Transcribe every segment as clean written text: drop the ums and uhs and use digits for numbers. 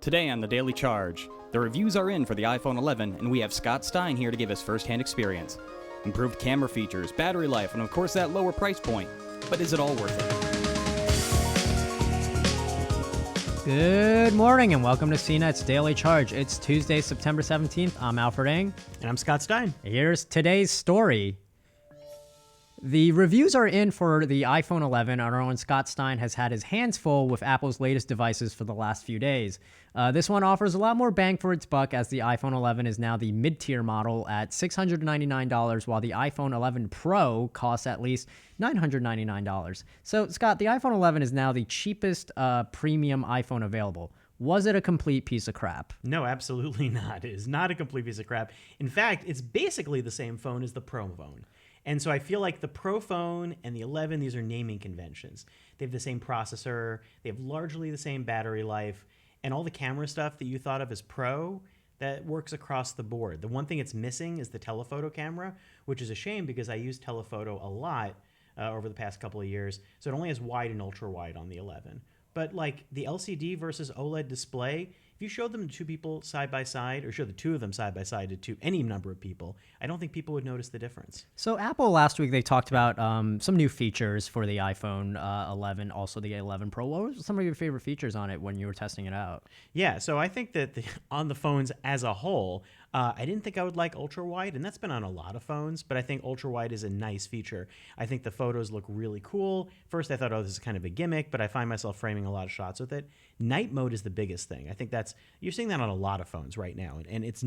Today on The Daily Charge, the reviews are in for the iPhone 11, and we have Scott Stein here to give us first-hand experience. Improved camera features, battery life, and of course that lower price point. But is it all worth it? Good morning and welcome to CNET's Daily Charge. It's Tuesday, September 17th. I'm Alfred Ng. And I'm Scott Stein. Here's today's story. The reviews are in for the iPhone 11. Our own Scott Stein has had his hands full with Apple's latest devices for the last few days. This one offers a lot more bang for its buck, as the iPhone 11 is now the mid-tier model at $699, while the iPhone 11 Pro costs at least $999. So, Scott, the iPhone 11 is now the cheapest premium iPhone available. Was it a complete piece of crap? No, absolutely not. It is not a complete piece of crap. In fact, it's basically the same phone as the Pro phone. And so I feel like the Pro phone and the 11, these are naming conventions. They have the same processor, they have largely the same battery life, and all the camera stuff that you thought of as Pro, that works across the board. The one thing it's missing is the telephoto camera, which is a shame because I use telephoto a lot over the past couple of years. So it only has wide and ultra wide on the 11. But like the LCD versus OLED display, if you showed them to two people side by side, or show the two of them side by side to any number of people, I don't think people would notice the difference. So Apple last week, they talked about some new features for the iPhone 11, also the 11 Pro. What were some of your favorite features on it when you were testing it out? Yeah, so I think that on the phones as a whole, I didn't think I would like ultra wide, and that's been on a lot of phones, but I think ultra wide is a nice feature. I think the photos look really cool. First, I thought, oh, this is kind of a gimmick, but I find myself framing a lot of shots with it. Night mode is the biggest thing. I think you're seeing that on a lot of phones right now, and it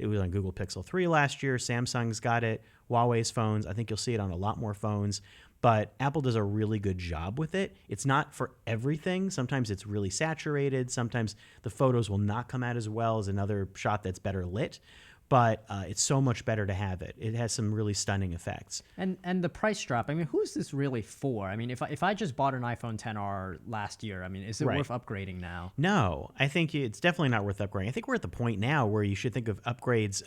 was on Google Pixel 3 last year. Samsung's got it. Huawei's phones. I think you'll see it on a lot more phones. But Apple does a really good job with it. It's not for everything. Sometimes it's really saturated. Sometimes the photos will not come out as well as another shot that's better lit. But it's so much better to have it. It has some really stunning effects. And the price drop, I mean, who is this really for? I mean, if I just bought an iPhone XR last year, I mean, is it worth upgrading now? No, I think it's definitely not worth upgrading. I think we're at the point now where you should think of upgrades.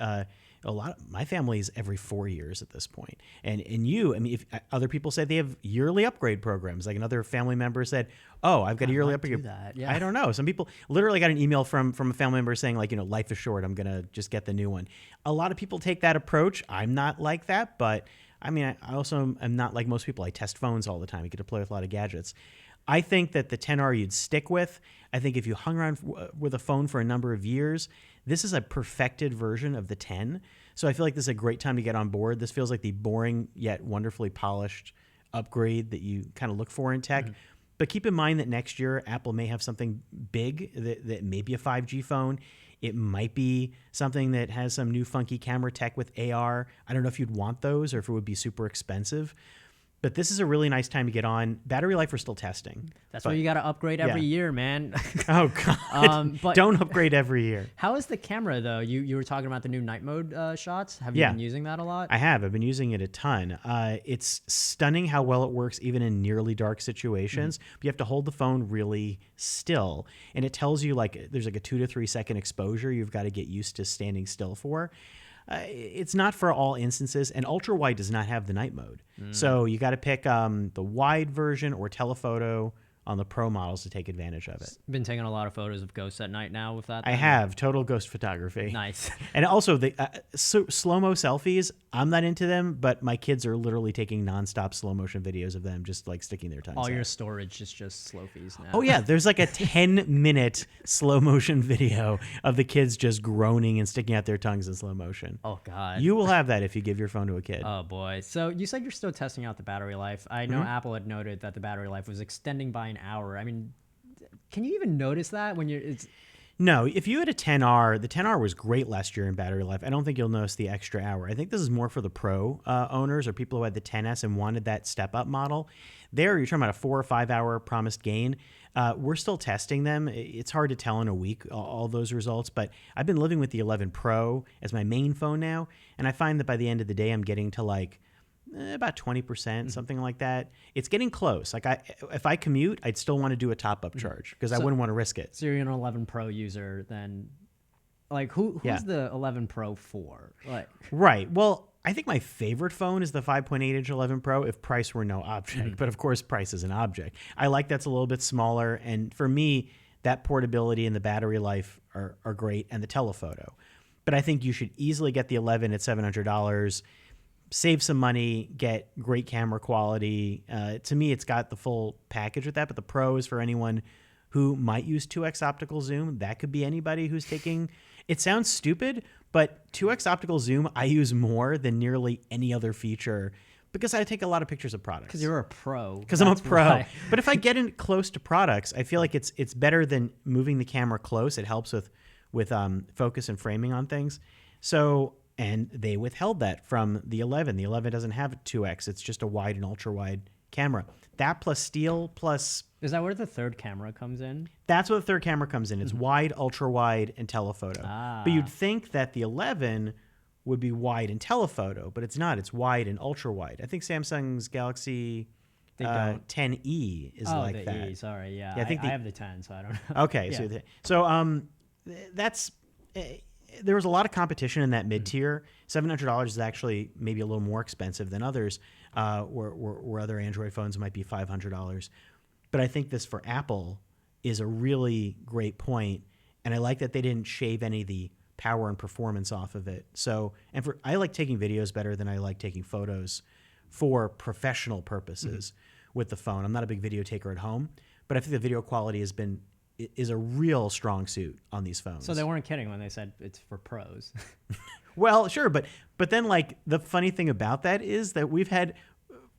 My family is every 4 years at this point. And you, I mean, if other people say they have yearly upgrade programs, like another family member said, oh, I've got a yearly upgrade. Yeah. I don't know. Some people literally got an email from a family member saying, like, life is short. I'm going to just get the new one. A lot of people take that approach. I'm not like that, but I mean, I also am not like most people. I test phones all the time. You get to play with a lot of gadgets. I think that the XR you'd stick with. I think if you hung around with a phone for a number of years, this is a perfected version of the 10. So I feel like this is a great time to get on board. This feels like the boring yet wonderfully polished upgrade that you kind of look for in tech. Mm-hmm. But keep in mind that next year, Apple may have something big that may be a 5G phone. It might be something that has some new funky camera tech with AR. I don't know if you'd want those or if it would be super expensive. But this is a really nice time to get on. Battery life we're still testing. That's why you got to upgrade every year, man. Oh, God. But don't upgrade every year. How is the camera, though? You were talking about the new night mode shots. Have you been using that a lot? I have. I've been using it a ton. It's stunning how well it works even in nearly dark situations. Mm-hmm. But you have to hold the phone really still. And it tells you, like, there's like a 2 to 3 second exposure you've got to get used to standing still for. It's not for all instances, and ultra wide does not have the night mode. So you got to pick the wide version or telephoto on the Pro models to take advantage of it. Been taking a lot of photos of ghosts at night now with that? I have. Total ghost photography. Nice. And also the slow-mo selfies, I'm not into them, but my kids are literally taking nonstop slow motion videos of them just like sticking their tongues out. All your storage is just slow-fees now. Oh yeah, there's like a 10-minute slow motion video of the kids just groaning and sticking out their tongues in slow motion. Oh God. You will have that if you give your phone to a kid. Oh boy. So you said you're still testing out the battery life. I know Apple had noted that the battery life was extending by an hour. I mean, can you even notice that when No, if you had a 10R, the 10R was great last year in battery life. I don't think you'll notice the extra hour. I think this is more for the Pro owners or people who had the 10S and wanted that step-up model. There, you're talking about a 4 or 5 hour promised gain. We're still testing them. It's hard to tell in a week, all those results, but I've been living with the 11 Pro as my main phone now, and I find that by the end of the day, I'm getting to like about 20%, something like that. It's getting close. Like if I commute, I'd still want to do a top-up charge because I wouldn't want to risk it. So you're an 11 Pro user then. Like who's the 11 Pro for? Like right. Well, I think my favorite phone is the 5.8-inch 11 Pro if price were no object. But of course, price is an object. I like that's a little bit smaller. And for me, that portability and the battery life are great, and the telephoto. But I think you should easily get the 11 at $700, save some money, get great camera quality. To me, it's got the full package with that, but the Pro is for anyone who might use 2x optical zoom. That could be anybody who's taking, it sounds stupid, but 2x optical zoom I use more than nearly any other feature because I take a lot of pictures of products. Because you're a pro. Because I'm a pro. Why. But if I get in close to products, I feel like it's better than moving the camera close. It helps with focus and framing on things. So, and they withheld that from the 11. The 11 doesn't have a 2x. It's just a wide and ultra wide camera. That plus steel plus... Is that where the third camera comes in? That's where the third camera comes in. It's wide, ultra wide, and telephoto. But you'd think that the 11 would be wide and telephoto, but it's not. It's wide and ultra wide. I think Samsung's Galaxy 10e is like the that. E, sorry, yeah. I think I have the 10, so I don't know. Okay, Yeah. so that's there was a lot of competition in that mid tier. $700 is actually maybe a little more expensive than others, where other Android phones might be $500. But I think this for Apple is a really great point, and I like that they didn't shave any of the power and performance off of it. So, I like taking videos better than I like taking photos for professional purposes with the phone. I'm not a big video taker at home, but I think the video quality is a real strong suit on these phones. So they weren't kidding when they said it's for pros. Well, sure, but then like the funny thing about that is that we've had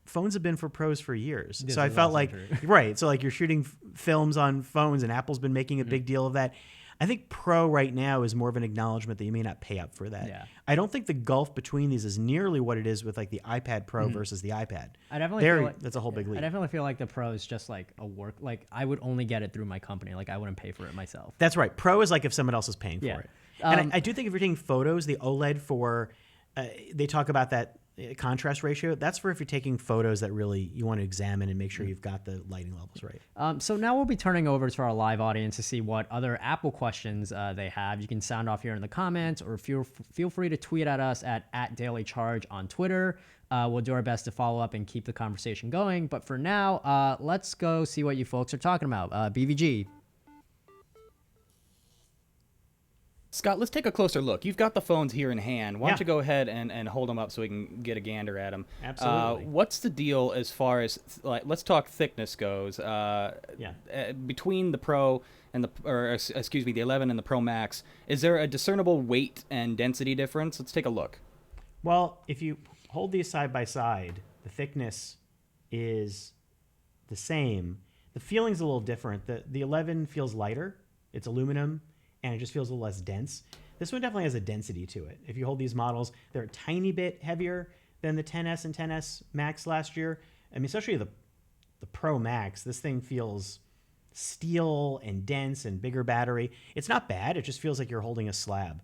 phones have been for pros for years. This So I is felt also like true. right. So like you're shooting films on phones, and Apple's been making a big deal of that. I think Pro right now is more of an acknowledgement that you may not pay up for that. Yeah. I don't think the gulf between these is nearly what it is with like the iPad Pro versus the iPad. I definitely feel like, that's a whole big leap. I definitely feel like the Pro is just like a work. Like I would only get it through my company. Like I wouldn't pay for it myself. That's right. Pro is like if someone else is paying for Yeah. it. And I do think if you're taking photos, the OLED for, they talk about that contrast ratio. That's for if you're taking photos that really you want to examine and make sure you've got the lighting levels right. So now we'll be turning over to our live audience to see what other Apple questions they have. You can sound off here in the comments, or feel free to tweet at us at @dailycharge on Twitter. We'll do our best to follow up and keep the conversation going. But for now, let's go see what you folks are talking about. BVG. Scott, let's take a closer look. You've got the phones here in hand. Why don't Yeah. you go ahead and hold them up so we can get a gander at them? Absolutely. What's the deal as far as, like, let's talk thickness goes? Between the Pro and the 11 and the Pro Max, is there a discernible weight and density difference? Let's take a look. Well, if you hold these side by side, the thickness is the same. The feeling's a little different. The 11 feels lighter. It's aluminum, and it just feels a little less dense. This one definitely has a density to it. If you hold these models, they're a tiny bit heavier than the 10S and 10S Max last year. I mean, especially the Pro Max, this thing feels steel and dense and bigger battery. It's not bad. It just feels like you're holding a slab.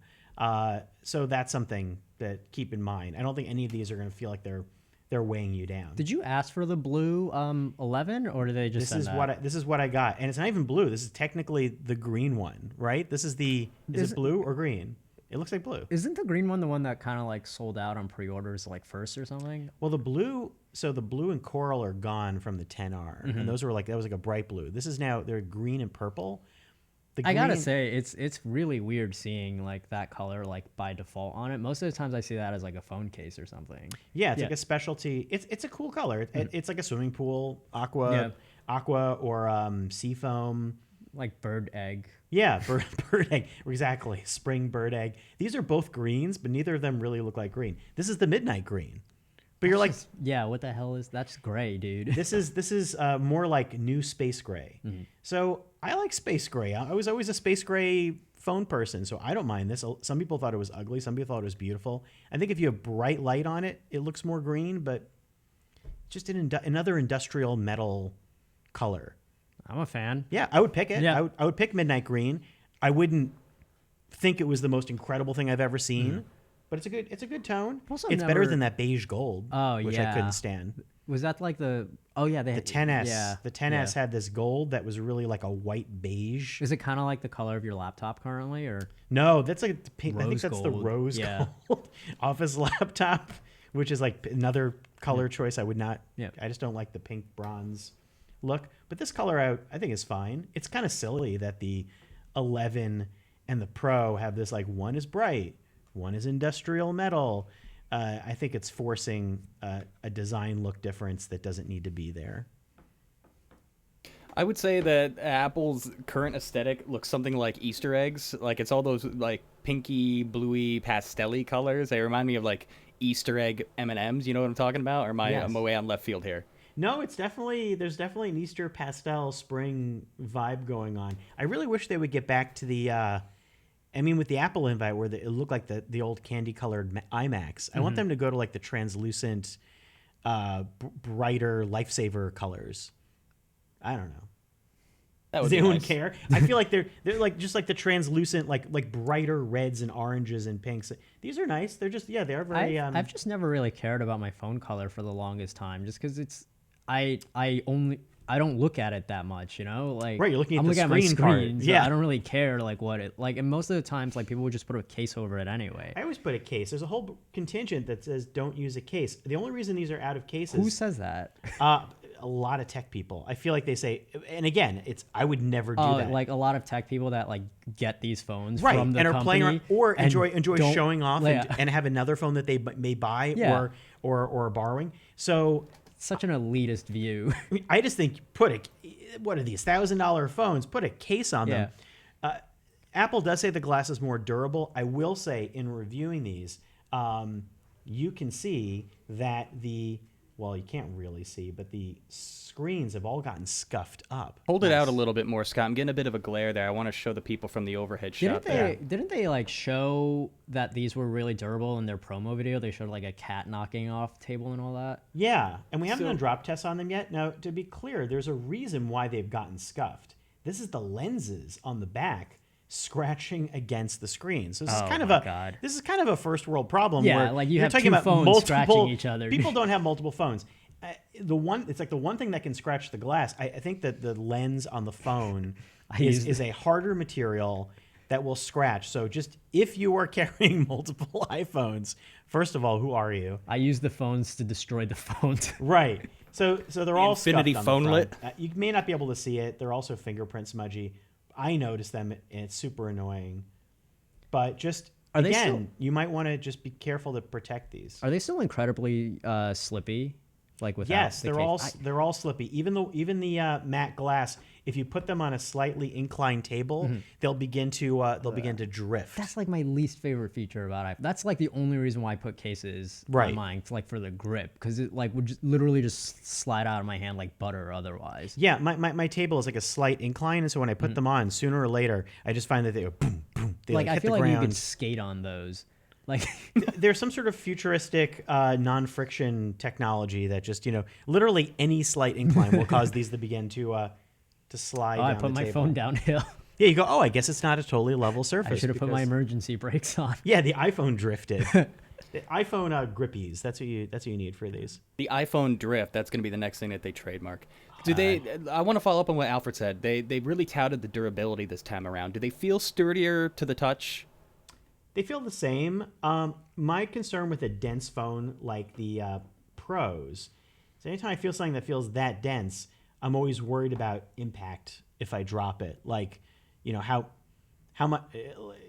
So that's something that keep in mind. I don't think any of these are going to feel like they're weighing you down. Did you ask for the blue 11, or did they just send that? This is what I got, and it's not even blue. This is technically the green one, right? Is it blue or green? It looks like blue. Isn't the green one the one that kind of like sold out on pre-orders like first or something? Well, the blue and coral are gone from the 10R, and that was like a bright blue. This is now they're green and purple. I gotta say, it's really weird seeing like that color like by default on it. Most of the times I see that as like a phone case or something. Yeah, it's like a specialty. It's a cool color. It's like a swimming pool, aqua or sea foam. Like bird egg. Yeah, bird egg. Exactly. Spring bird egg. These are both greens, but neither of them really look like green. This is the midnight green. But you're like, yeah, what the hell is that's gray, dude? this is more like new space gray. So I like space gray. I was always a space gray phone person, so I don't mind this. Some people thought it was ugly. Some people thought it was beautiful. I think if you have bright light on it, it looks more green, but just another industrial metal color. I'm a fan. Yeah, I would pick it. Yeah. I would pick midnight green. I wouldn't think it was the most incrable thing I've ever seen. But it's a good tone. Also it's better than that beige gold, which I yeah. couldn't stand. Was that like the? Oh yeah, they The had 10S. Yeah, The 10S had this gold that was really like a white beige. Is it kind of like the color of your laptop currently, or? No, that's like pink. I think Rose that's the gold. rose Yeah. gold Office laptop, which is like another color choice I would not. Yeah. I just don't like the pink bronze look. But this color I think is fine. It's kind of silly that the 11 and the Pro have this, like, one is bright, one is industrial metal. I think it's forcing a design look difference that doesn't need to be there. I would say that Apple's current aesthetic looks something like Easter eggs. Like, it's all those, like, pinky, bluey, pastel-y colors. They remind me of, like, Easter egg M&Ms. You know what I'm talking about? Or am I way on left field here? No, there's definitely an Easter pastel spring vibe going on. I really wish they would get back to the, with the Apple invite where it looked like the old candy-colored iMacs. I want them to go to, like, the translucent, brighter lifesaver colors. I don't know. Does anyone care? I feel like they're like just like the translucent, like brighter reds and oranges and pinks. These are nice. They're just they are very. I've just never really cared about my phone color for the longest time, just because I don't look at it that much, you know. Like, right, you're looking at the my screen screen. So yeah, I don't really care like what it like, and most of the times like people would just put a case over it anyway. I always put a case. There's a whole contingent that says don't use a case. The only reason these are out of cases. Who says that? A lot of tech people. I feel like they say, and again, I would never do that. Like a lot of tech people that like get these phones right, from the and are company playing around, or enjoy showing off yeah. and have another phone that they may buy or borrowing. So such an elitist view. I just think what are these $1,000 phones? Put a case on them. Apple does say the glass is more durable. I will say in reviewing these, you can see that you can't really see, but the screens have all gotten scuffed up. Hold it out a little bit more, Scott. I'm getting a bit of a glare there. I want to show the people from the overhead shot. Didn't they like show that these were really durable in their promo video? They showed like a cat knocking off table and all that. Yeah, and we haven't done drop tests on them yet. Now, to be clear, there's a reason why they've gotten scuffed. This is the lenses on the back scratching against the screen. So this is kind of a first world problem. Yeah, where like you you're have talking two about phones scratching each other. People don't have multiple phones. It's like the one thing that can scratch the glass. I think that the lens on the phone is a harder material that will scratch. So just if you are carrying multiple iPhones, first of all, who are you? I use the phones to destroy the phones. Right. So they're all Infinity phone lit. You may not be able to see it. They're also fingerprint smudgy. I notice them, and it's super annoying. But just you might want to just be careful to protect these. Are they still incredibly slippy? Like without yes, they're all slippy. Even the matte glass, if you put them on a slightly inclined table, they'll begin to drift. That's like my least favorite feature about iPhone. That's like the only reason why I put cases on mine, like for the grip, because it like would literally just slide out of my hand like butter otherwise. Yeah, my table is like a slight incline, and so when I put them on, sooner or later, I just find that they go boom, boom. They I hit feel the like ground. you could skate on those. Like there's some sort of futuristic non-friction technology that just literally any slight incline will cause these to begin to slide. I put my phone downhill. Yeah, you go. Oh, I guess it's not a totally level surface. I should have put my emergency brakes on. Yeah, the iPhone drifted. The iPhone grippies. That's what you need for these. The iPhone drift. That's going to be the next thing that they trademark. I want to follow up on what Alfred said. They really touted the durability this time around. Do they feel sturdier to the touch? They feel the same. My concern with a dense phone like the Pros is anytime I feel something that feels that dense, I'm always worried about impact if I drop it. Like, how much,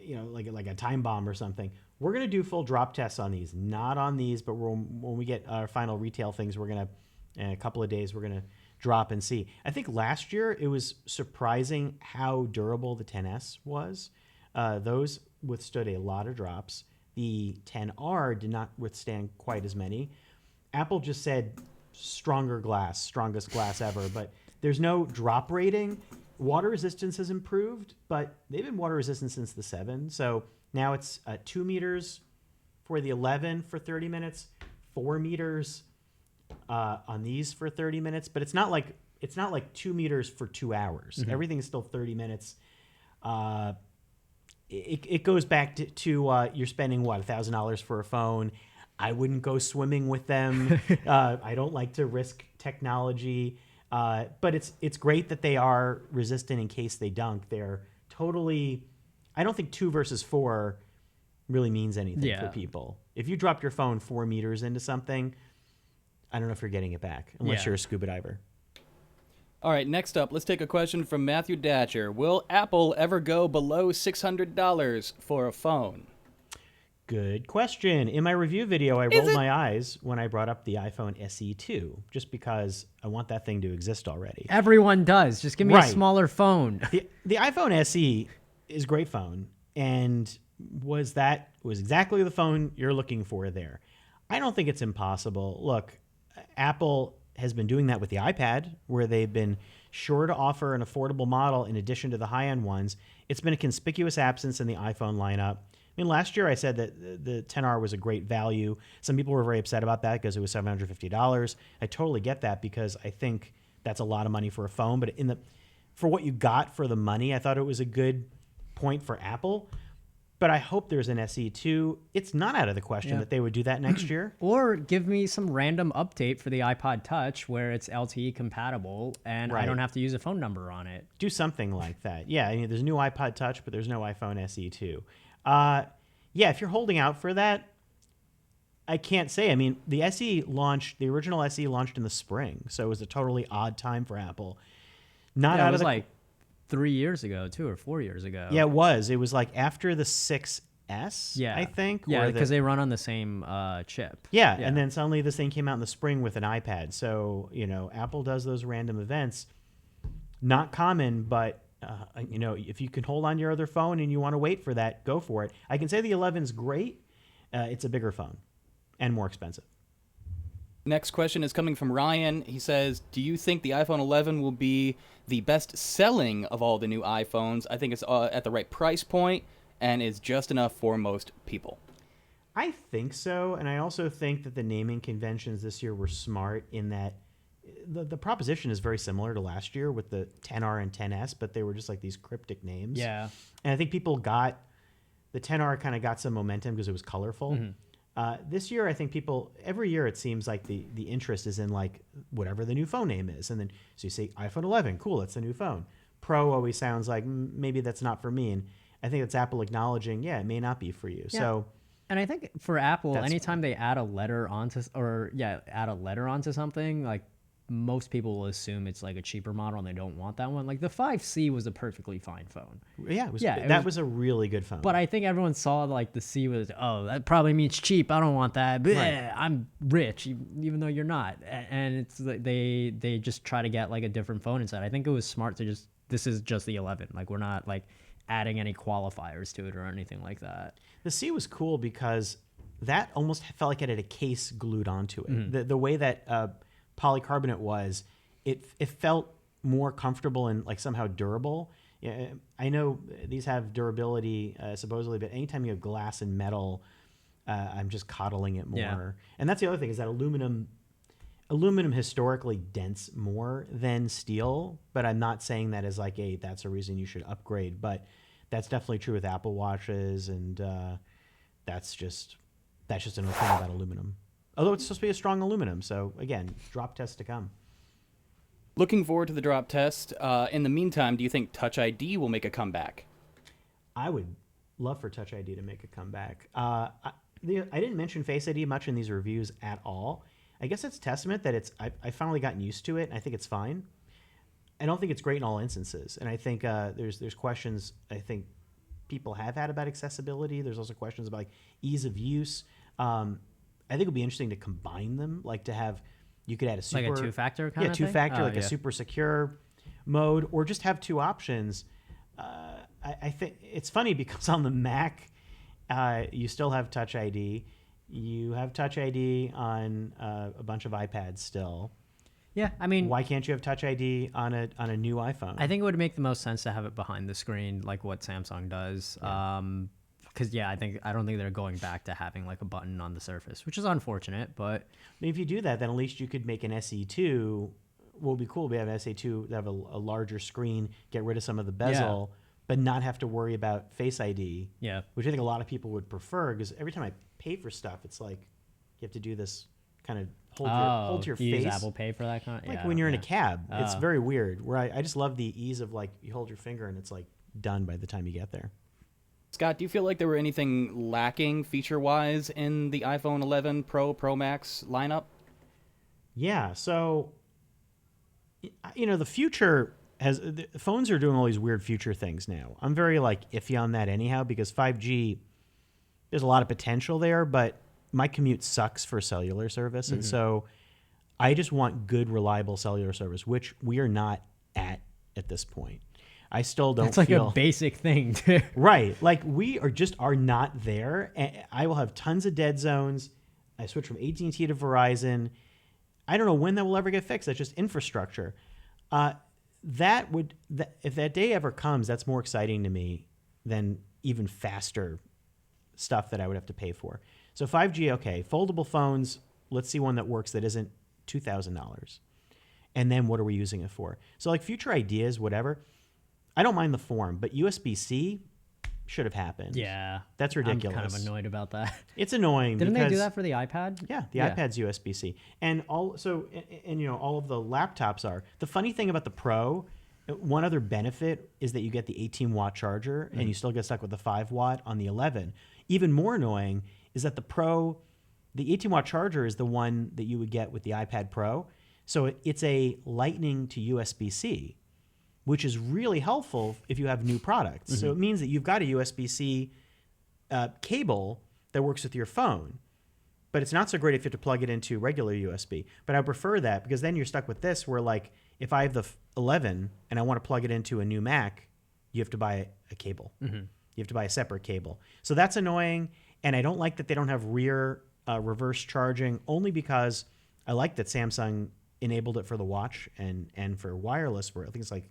like a time bomb or something. We're going to do full drop tests on these. Not on these, but when we get our final retail things, we're going to, in a couple of days, we're going to drop and see. I think last year it was surprising how durable the 10S was. Those withstood a lot of drops. The 10R did not withstand quite as many. Apple just said strongest glass ever, but there's no drop rating. Water resistance has improved, but they've been water resistant since the 7. So now it's 2 meters for the 11 for 30 minutes, 4 meters on these for 30 minutes, but it's not like 2 meters for 2 hours. Mm-hmm. Everything's still 30 minutes. It goes back to you're spending $1,000 for a phone. I wouldn't go swimming with them. I don't like to risk technology, but it's great that they are resistant in case they dunk. They're totally. I don't think 2 versus 4 really means anything for people. If you drop your phone 4 meters into something, I don't know if you're getting it back unless you're a scuba diver. All right, next up, let's take a question from Matthew Datcher. Will Apple ever go below $600 for a phone? Good question. In my review video, I rolled my eyes when I brought up the iPhone SE2, just because I want that thing to exist already. Everyone does. Just give me a smaller phone. The iPhone SE is a great phone, and was exactly the phone you're looking for there. I don't think it's impossible. Look, Apple has been doing that with the iPad, where they've been sure to offer an affordable model in addition to the high-end ones. It's been a conspicuous absence in the iPhone lineup. I mean, last year I said that the XR was a great value. Some people were very upset about that because it was $750. I totally get that, because I think that's a lot of money for a phone. But for what you got for the money, I thought it was a good point for Apple. But I hope there's an SE2. It's not out of the question that they would do that next year. Or give me some random update for the iPod Touch where it's LTE compatible and I don't have to use a phone number on it. Do something like that. Yeah, I mean, there's a new iPod Touch, but there's no iPhone SE2. If you're holding out for that, I can't say. I mean, the original SE launched in the spring, so it was a totally odd time for Apple. It was like 3 years ago, 2 or 4 years ago. Yeah, it was. It was like after the 6S, I think. Yeah, because they run on the same chip. Yeah, and then suddenly this thing came out in the spring with an iPad. So, Apple does those random events. Not common, but, if you can hold on to your other phone and you want to wait for that, go for it. I can say the 11's great. It's a bigger phone and more expensive. Next question is coming from Ryan. He says, do you think the iPhone 11 will be the best selling of all the new iPhones? I think it's at the right price point and is just enough for most people. I think so. And I also think that the naming conventions this year were smart in that the proposition is very similar to last year with the XR and XS, but they were just like these cryptic names. Yeah. And I think the XR kind of got some momentum because it was colorful. Mm-hmm. This year, I think every year it seems like the interest is in like whatever the new phone name is. And then, so you say iPhone 11, cool, that's the new phone. Pro always sounds like maybe that's not for me. And I think it's Apple acknowledging, it may not be for you. Yeah. So, and I think for Apple, anytime they add a letter onto something, like most people will assume it's like a cheaper model and they don't want that one. Like the 5C was a perfectly fine phone. Yeah, that was a really good phone. But I think everyone saw like the C was, that probably means cheap. I don't want that. Right. I'm rich, even though you're not. And it's like they just try to get like a different phone inside. I think it was smart to this is just the 11. Like we're not like adding any qualifiers to it or anything like that. The C was cool because that almost felt like it had a case glued onto it. Mm-hmm. The way that polycarbonate was, it felt more comfortable and like somehow durable. Yeah, I know these have durability supposedly, but anytime you have glass and metal, I'm just coddling it more. Yeah. And that's the other thing is that aluminum historically dents more than steel, but I'm not saying that as like that's a reason you should upgrade, but that's definitely true with Apple Watches, and that's just another thing about aluminum. Although it's supposed to be a strong aluminum. So, again, drop test to come. Looking forward to the drop test. In the meantime, do you think Touch ID will make a comeback? I would love for Touch ID to make a comeback. I didn't mention Face ID much in these reviews at all. I guess it's testament that I've finally gotten used to it, and I think it's fine. I don't think it's great in all instances. And I think there's questions I think people have had about accessibility. There's also questions about like ease of use. I think it'll be interesting to combine them, like to have, you could add a super... Like a two-factor kind of thing? Yeah, two-factor, a super secure mode, or just have two options. I think it's funny because on the Mac, you still have Touch ID. You have Touch ID on a bunch of iPads still. Yeah, I mean... Why can't you have Touch ID on a new iPhone? I think it would make the most sense to have it behind the screen, like what Samsung does. Yeah. Because I don't think they're going back to having like a button on the Surface, which is unfortunate. But if you do that, then at least you could make an SE2. What would be cool? We have an SE2 that have a larger screen, get rid of some of the bezel, but not have to worry about Face ID. Yeah, which I think a lot of people would prefer, because every time I pay for stuff, it's like you have to do this kind of hold your face. Use Apple Pay for that kind. Like when you're in a cab, it's very weird. Where I just love the ease of like you hold your finger and it's like done by the time you get there. Scott, do you feel like there were anything lacking feature-wise in the iPhone 11 Pro Max lineup? Yeah, so the future the phones are doing all these weird future things now. I'm very like iffy on that anyhow, because 5G, there's a lot of potential there, but my commute sucks for cellular service. And so I just want good, reliable cellular service, which we are not at this point. I still don't It's like feel a basic thing, too. right. Like we are not there. And I will have tons of dead zones. I switch from AT&T to Verizon. I don't know when that will ever get fixed. That's just infrastructure. If that day ever comes, that's more exciting to me than even faster stuff that I would have to pay for. So 5G, okay. Foldable phones, let's see one that works that isn't $2,000. And then what are we using it for? So like future ideas, whatever. I don't mind the form, but USB-C should have happened. Yeah. That's ridiculous. I'm kind of annoyed about that. It's annoying. Didn't because, they do that for the iPad? Yeah, the iPad's USB-C. And all of the laptops are. The funny thing about the Pro, one other benefit is that you get the 18-watt charger and you still get stuck with the 5-watt on the 11. Even more annoying is that the Pro, the 18-watt charger is the one that you would get with the iPad Pro. So it's a Lightning to USB-C, which is really helpful if you have new products. So it means that you've got a USB-C cable that works with your phone, but it's not so great if you have to plug it into regular USB. But I prefer that, because then you're stuck with this where, like, if I have the 11 and I want to plug it into a new Mac, you have to buy a cable. You have to buy a separate cable. So that's annoying, and I don't like that they don't have reverse charging, only because I like that Samsung enabled it for the watch and for wireless, for I think it's like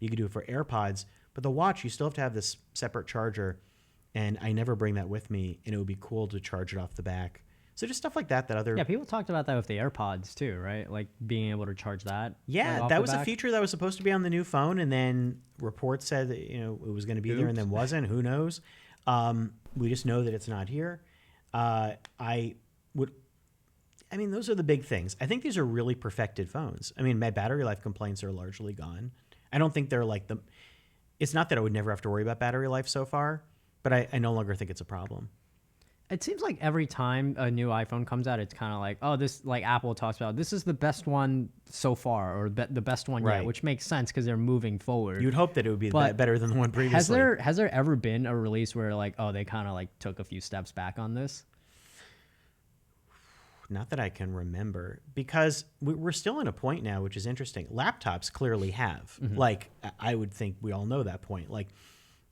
you could do it for AirPods, but the watch, you still have to have this separate charger, and I never bring that with me, and it would be cool to charge it off the back. So just stuff like that other... Yeah, people talked about that with the AirPods too, right? Like being able to charge that. Yeah, like, that was a feature that was supposed to be on the new phone, and then reports said that, it was going to be there and then wasn't. Who knows? We just know that it's not here. Those are the big things. I think these are really perfected phones. I mean, my battery life complaints are largely gone. I don't think they're like it's not that I would never have to worry about battery life so far, but I no longer think it's a problem. It seems like every time a new iPhone comes out, it's kind of like, oh, this, like Apple talks about, this is the best one so far, or the best one yet, which makes sense because they're moving forward. You'd hope that it would be better than the one previously. Has there ever been a release where like, oh, they kind of like took a few steps back on this? Not that I can remember, because we're still in a point now, which is interesting. Laptops clearly have. Like, I would think we all know that point. Like,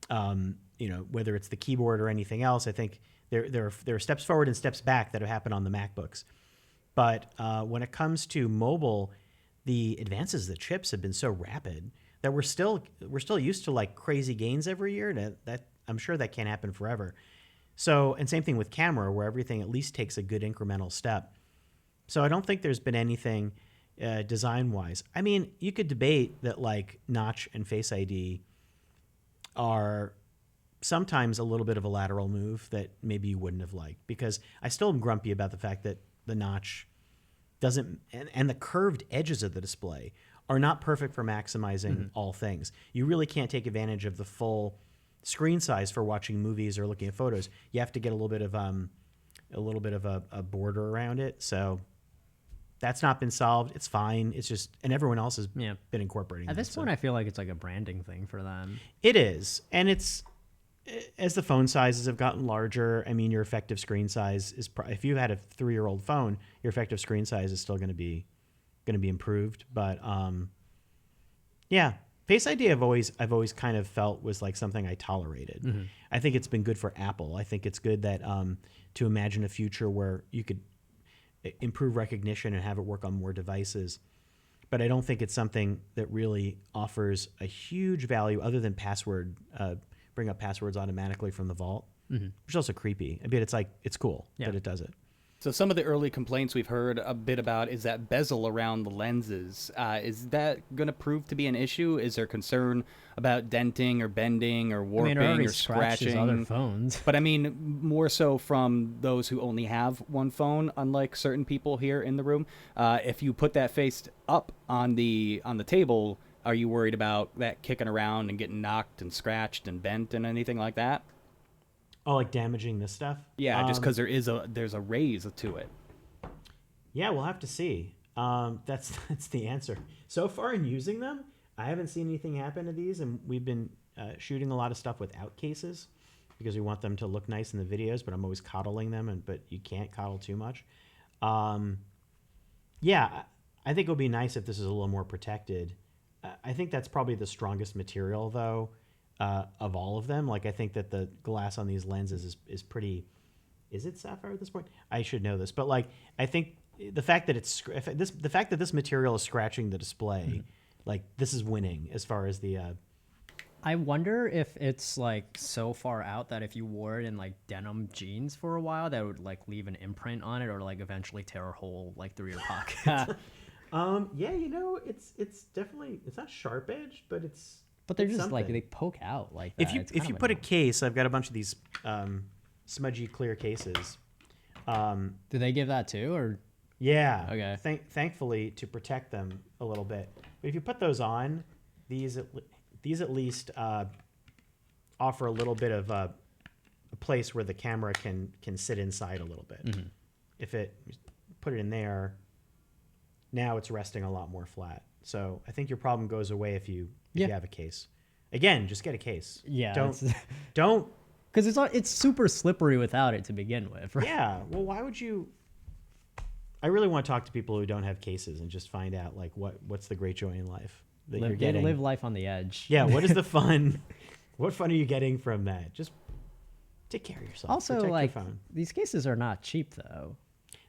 whether it's the keyboard or anything else, I think there are steps forward and steps back that have happened on the MacBooks. But when it comes to mobile, the advances of the chips have been so rapid that we're still used to like crazy gains every year. That I'm sure that can't happen forever. So, and same thing with camera, where everything at least takes a good incremental step. So I don't think there's been anything design-wise. I mean, you could debate that like Notch and Face ID are sometimes a little bit of a lateral move that maybe you wouldn't have liked, because I still am grumpy about the fact that the notch doesn't, and the curved edges of the display are not perfect for maximizing all things. You really can't take advantage of the full screen size for watching movies or looking at photos. You have to get a little bit of a border around it. So that's not been solved. It's fine. It's just, and everyone else has been incorporating At that, this point, I feel like it's like a branding thing for them. It is, and it's, as the phone sizes have gotten larger, I mean, your effective screen size is, if you had a 3-year-old phone, your effective screen size is still going to be improved. But yeah, Face ID I've always kind of felt was like something I tolerated. I think it's been good for Apple. I think it's good that to imagine a future where you could improve recognition and have it work on more devices. But I don't think it's something that really offers a huge value other than bring up passwords automatically from the vault, which is also creepy. I mean, it's cool that it does it. So some of the early complaints we've heard a bit about is that bezel around the lenses. Is that going to prove to be an issue? Is there concern about denting or bending or warping or scratching? Other phones. But I mean, more so from those who only have one phone, unlike certain people here in the room. If you put that face up on the table, are you worried about that kicking around and getting knocked and scratched and bent and anything like that? Oh, like damaging this stuff? Yeah, just because there's a raise to it. Yeah, we'll have to see. That's the answer. So far in using them, I haven't seen anything happen to these, and we've been shooting a lot of stuff without cases because we want them to look nice in the videos. But I'm always coddling them, but you can't coddle too much. Yeah, I think it would be nice if this is a little more protected. I think that's probably the strongest material, though, of all of them. Like, I think that the glass on these lenses is pretty. Is it sapphire at this point? I should know this, but like, I think the fact that the fact that this material is scratching the display, like, this is winning as far as the. I wonder if it's like so far out that if you wore it in like denim jeans for a while, that would like leave an imprint on it, or like eventually tear a hole like through your pocket. Yeah, it's definitely, it's not sharp edged, but it's. But they're it's just something. like, they poke out like that. If you put a case, I've got a bunch of these smudgy clear cases. Do they give that too, or? Yeah. Okay. Thankfully, to protect them a little bit. But if you put those on, these at least offer a little bit of a place where the camera can sit inside a little bit. Mm-hmm. If it put it in there, now it's resting a lot more flat. So I think your problem goes away if you have a case. Again, just get a case. Yeah. Don't. Because it's super slippery without it to begin with. Right? Yeah. Well, why would you? I really want to talk to people who don't have cases and just find out like what's the great joy in life that you're getting. Live life on the edge. Yeah. What is the fun? What fun are you getting from that? Just take care of yourself. Also, protect like, your phone. these cases are not cheap though.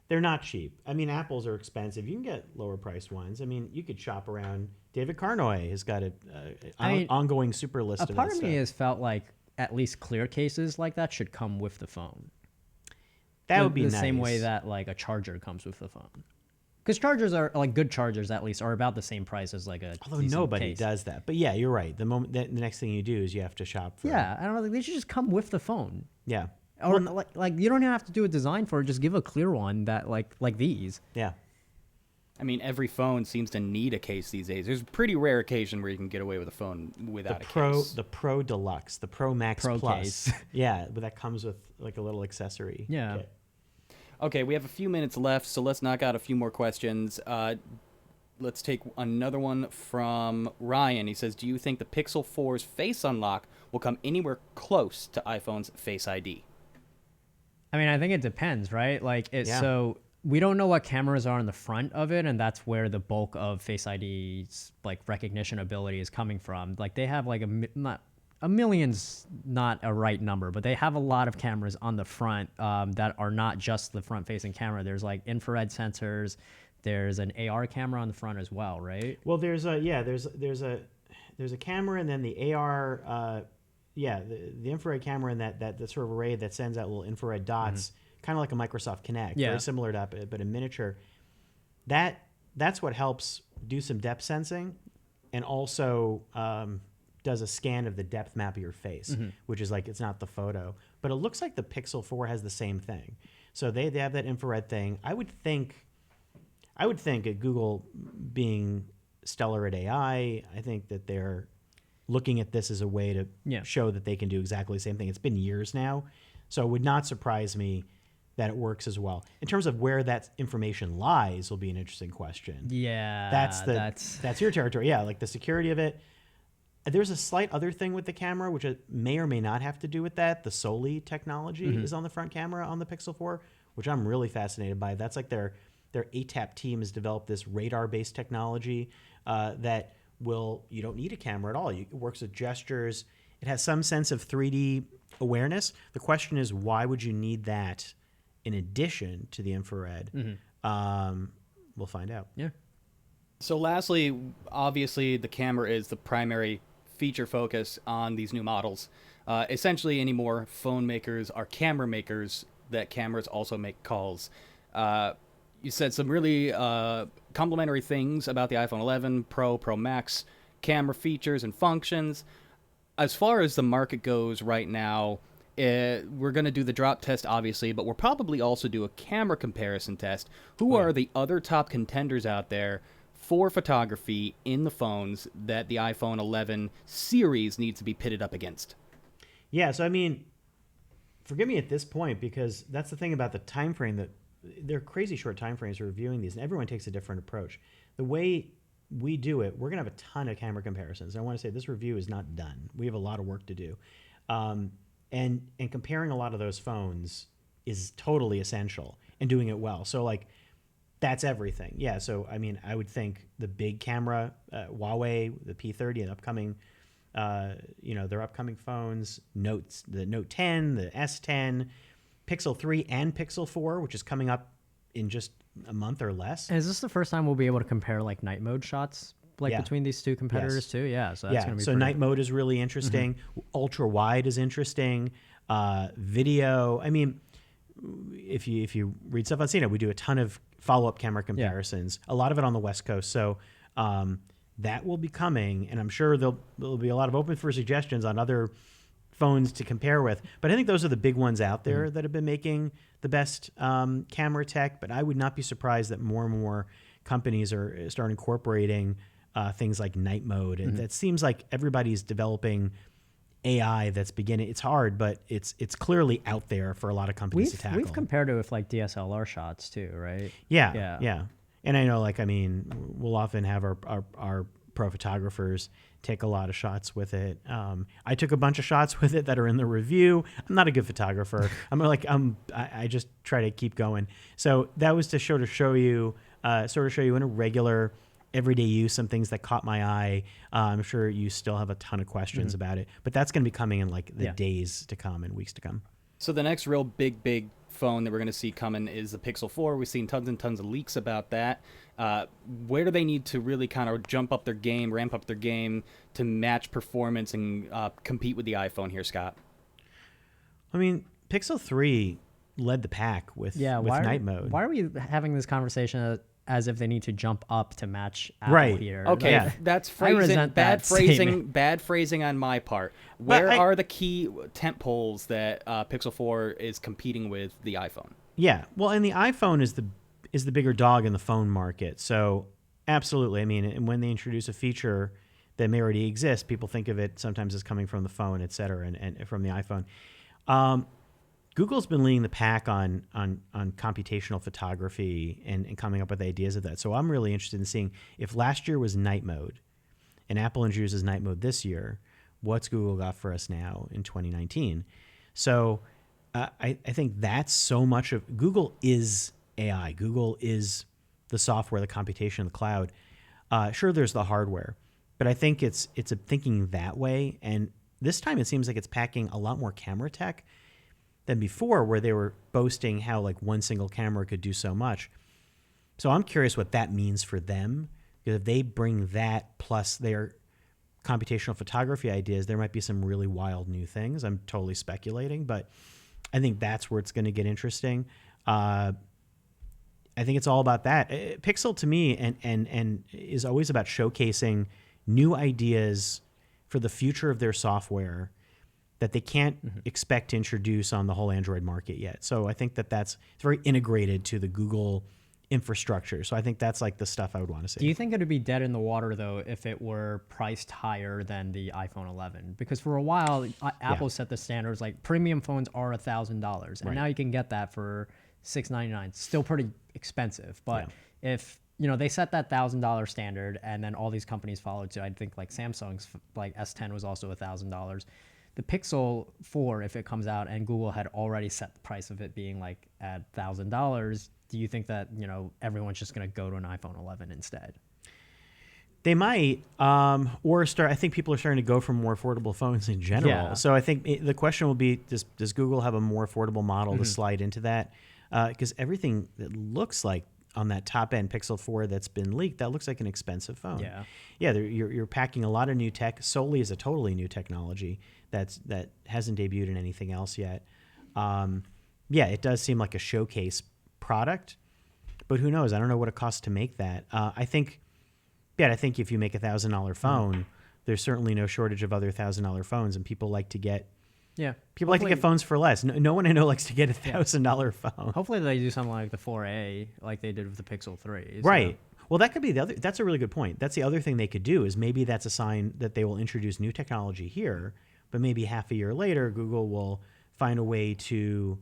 They're not cheap. I mean, Apples are expensive. You can get lower priced ones. I mean, you could shop around. David Carnoy has got an ongoing super list. A part of me has felt like at least clear cases like that should come with the phone. That would be the nice. Same way that like a charger comes with the phone. Because chargers are like good chargers at least are about the same price as like a. Although nobody does that, but yeah, you're right. The next thing you do is you have to shop for. Yeah, I don't know. They should just come with the phone. Yeah. Or like you don't even have to do a design for it. Just give a clear one that like these. Yeah. I mean, every phone seems to need a case these days. There's a pretty rare occasion where you can get away with a phone without a case. The Pro Deluxe, the Pro Max Pro Plus. Case. Yeah, but that comes with like a little accessory. Yeah. Kit. Okay, we have a few minutes left, so let's knock out a few more questions. Let's take another one from Ryan. He says, do you think the Pixel 4's Face Unlock will come anywhere close to iPhone's Face ID? I mean, I think it depends, right? Like, Yeah. We don't know what cameras are in the front of it, and that's where the bulk of Face ID's like recognition ability is coming from. Like, they have like a million's not a right number, but they have a lot of cameras on the front that are not just the front-facing camera. There's like infrared sensors. There's an AR camera on the front as well, right? Well, there's a camera, and then the AR, the infrared camera, and that sort of array that sends out little infrared dots. Mm-hmm. Kind of like a Microsoft Kinect, very similar to that, but in miniature. That's what helps do some depth sensing, and also does a scan of the depth map of your face, which is like, it's not the photo, but it looks like the Pixel 4 has the same thing. So they have that infrared thing. I would think at Google being stellar at AI, I think that they're looking at this as a way to show that they can do exactly the same thing. It's been years now, so it would not surprise me that it works as well. In terms of where that information lies will be an interesting question. Yeah. That's your territory. Yeah, like the security of it. There's a slight other thing with the camera, which may or may not have to do with that. The Soli technology is on the front camera on the Pixel 4, which I'm really fascinated by. That's like their ATAP team has developed this radar-based technology that you don't need a camera at all. It works with gestures. It has some sense of 3D awareness. The question is, why would you need that in addition to the infrared? We'll find out. Yeah. So lastly, obviously the camera is the primary feature focus on these new models. Essentially anymore, phone makers are camera makers that cameras also make calls. You said some really complimentary things about the iPhone 11 Pro, Pro Max camera features and functions. As far as the market goes right now, we're going to do the drop test, obviously, but we'll probably also do a camera comparison test. Who are the other top contenders out there for photography in the phones that the iPhone 11 series needs to be pitted up against? Yeah, so I mean, forgive me at this point, because that's the thing about the time frame that they're crazy short time frames for reviewing these, and everyone takes a different approach. The way we do it, we're going to have a ton of camera comparisons. I want to say this review is not done. We have a lot of work to do. And comparing a lot of those phones is totally essential, and doing it well. So like, that's everything. Yeah. So, I mean, I would think the big camera, Huawei, the P30 and upcoming, their upcoming phones, the Note 10, the S10, Pixel 3 and Pixel 4, which is coming up in just a month or less. And is this the first time we'll be able to compare like night mode shots between these two competitors too? Yeah, so that's going to be so night mode is really interesting. Ultra wide is interesting. Video. I mean, if you read stuff on CNET, we do a ton of follow-up camera comparisons. A lot of it on the West Coast. So that will be coming, and I'm sure there'll be a lot of open for suggestions on other phones to compare with. But I think those are the big ones out there that have been making the best camera tech. But I would not be surprised that more and more companies are start incorporating things like night mode. And that seems like everybody's developing AI that's beginning. It's hard, but it's clearly out there for a lot of companies to tackle. We've compared it with like DSLR shots too, right? Yeah. And I know, like, I mean, we'll often have our pro photographers take a lot of shots with it. I took a bunch of shots with it that are in the review. I'm not a good photographer. I just try to keep going. So that was to show you in a regular everyday use some things that caught my eye. I'm sure you still have a ton of questions about it, but that's going to be coming in like the days to come and weeks to come. So the next real big phone that we're going to see coming is the Pixel 4. We've seen tons and tons of leaks about that. Where do they need to really kind of ramp up their game to match performance and compete with the iPhone here, Scott? I mean, Pixel 3 led the pack with night mode. Why are we having this conversation as if they need to jump up to match Apple here? Okay, that's phrasing. Bad phrasing on my part. Where are the key tent poles that Pixel 4 is competing with the iPhone? Yeah, well, and the iPhone is the bigger dog in the phone market. So absolutely, I mean, and when they introduce a feature that may already exist, people think of it sometimes as coming from the phone, et cetera, and from the iPhone. Google's been leading the pack on computational photography and coming up with ideas of that. So I'm really interested in seeing if last year was night mode and Apple introduces night mode this year, what's Google got for us now in 2019? So I think that's so much of Google is AI. Google is the software, the computation, the cloud. Sure, there's the hardware, but I think it's a thinking that way. And this time it seems like it's packing a lot more camera tech than before, where they were boasting how like one single camera could do so much. So I'm curious what that means for them, because if they bring that plus their computational photography ideas, there might be some really wild new things. I'm totally speculating, but I think that's where it's going to get interesting. I think it's all about that. Pixel to me and is always about showcasing new ideas for the future of their software that they can't expect to introduce on the whole Android market yet. So I think it's very integrated to the Google infrastructure. So I think that's like the stuff I would want to see. Do you think it would be dead in the water though if it were priced higher than the iPhone 11? Because for a while, Apple set the standards like premium phones are $1,000, and now you can get that for $699. Still pretty expensive, but if they set that $1,000 standard, and then all these companies followed suit. I think like Samsung's like S10 was also $1,000. The Pixel 4, if it comes out and Google had already set the price of it being like at $1,000, do you think that, everyone's just going to go to an iPhone 11 instead? They might, or start. I think people are starting to go for more affordable phones in general. Yeah. So I think the question will be, does Google have a more affordable model to slide into that? Because everything that looks like on that top end Pixel 4 that's been leaked, that looks like an expensive phone. Yeah. You're packing a lot of new tech solely as a totally new technology that hasn't debuted in anything else yet. It does seem like a showcase product, but who knows? I don't know what it costs to make that. I think if you make $1,000 phone, there's certainly no shortage of other $1,000 phones, and people like to get. Yeah, people like to get phones for less. No one I know likes to get $1,000 phone. Hopefully they do something like the 4A, like they did with the Pixel 3. Right. Well, that could be the other. That's a really good point. That's the other thing they could do, is maybe that's a sign that they will introduce new technology here, but maybe half a year later, Google will find a way to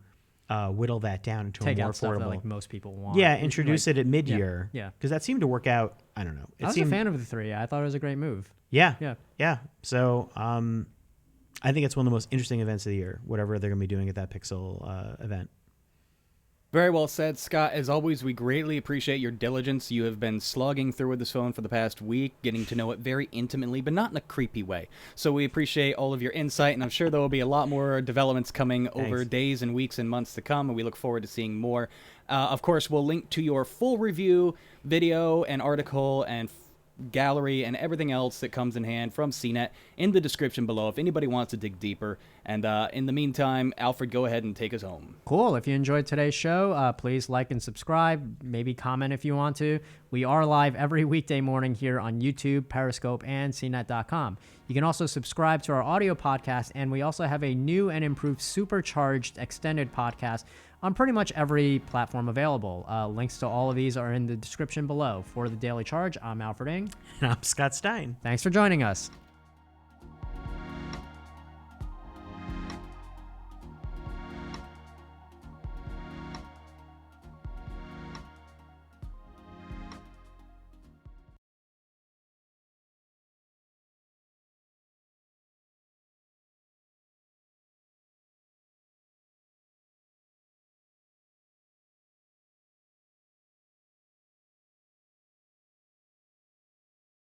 whittle that down into Take a more out stuff affordable. that like most people want. Yeah, introduce it at mid-year. Yeah. Because that seemed to work out. I don't know. I was a fan of the 3. I thought it was a great move. Yeah. Yeah. Yeah. So I think it's one of the most interesting events of the year, whatever they're going to be doing at that Pixel event. Very well said, Scott. As always, we greatly appreciate your diligence. You have been slogging through with this phone for the past week, getting to know it very intimately, but not in a creepy way. So we appreciate all of your insight, and I'm sure there will be a lot more developments coming over days and weeks and months to come, and we look forward to seeing more. Of course, we'll link to your full review, video, and article, and gallery and everything else that comes in hand from CNET in the description below if anybody wants to dig deeper. And in the meantime, Alfred, go ahead and take us home. Cool. If you enjoyed today's show, please like and subscribe. Maybe comment if you want to. We are live every weekday morning here on YouTube, Periscope, and CNET.com. You can also subscribe to our audio podcast, and we also have a new and improved supercharged extended podcast on pretty much every platform available. Links to all of these are in the description below. For The Daily Charge, I'm Alfred Ng. And I'm Scott Stein. Thanks for joining us.